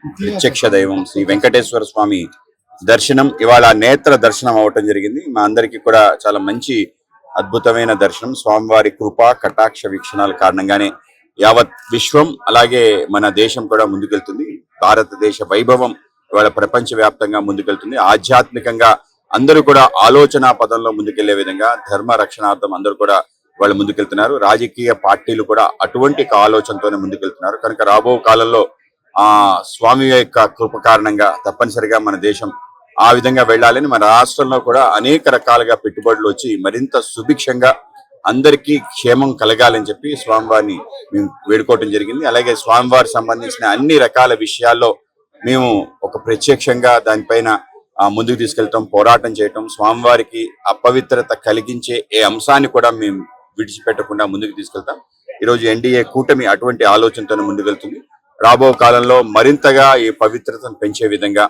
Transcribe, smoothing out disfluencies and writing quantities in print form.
ప్రత్యక్ష దైవం శ్రీ వెంకటేశ్వర స్వామి దర్శనం ఇవాళ నేత్ర దర్శనం అవటం జరిగింది. మా అందరికీ కూడా చాలా మంచి అద్భుతమైన దర్శనం. స్వామివారి కృప కటాక్ష వీక్షణాల కారణంగానే యావత్ విశ్వం అలాగే మన దేశం కూడా ముందుకెళ్తుంది. భారతదేశ వైభవం ఇవాళ ప్రపంచ వ్యాప్తంగా ముందుకెళ్తుంది. ఆధ్యాత్మికంగా అందరూ కూడా ఆలోచన పదంలో ముందుకెళ్లే విధంగా ధర్మ రక్షణార్థం అందరూ కూడా వాళ్ళు ముందుకెళ్తున్నారు. రాజకీయ పార్టీలు కూడా అటువంటి ఆలోచనతోనే ముందుకెళ్తున్నారు. కనుక రాబో కాలంలో స్వామి యొక్క కృప కారణంగా తప్పనిసరిగా మన దేశం ఆ విధంగా వెళ్ళాలని మన రాష్ట్రంలో కూడా అనేక రకాలుగా పెట్టుబడులు వచ్చి మరింత సుభిక్షంగా అందరికీ క్షేమం కలగాలని చెప్పి స్వామివారిని మేము వేడుకోవటం జరిగింది. అలాగే స్వామివారి సంబంధించిన అన్ని రకాల విషయాల్లో మేము ఒక ప్రత్యక్షంగా దానిపైన ముందుకు తీసుకెళ్తాం, పోరాటం చేయటం, స్వామివారికి అపవిత్రత కలిగించే ఏ అంశాన్ని కూడా మేము విడిచిపెట్టకుండా ముందుకు తీసుకెళ్తాం. ఈరోజు ఎన్డీఏ కూటమి అటువంటి ఆలోచనతోనే ముందుకెళ్తుంది. రాబో కాలంలో మరింతగా ఈ పవిత్రతను పెంచే విధంగా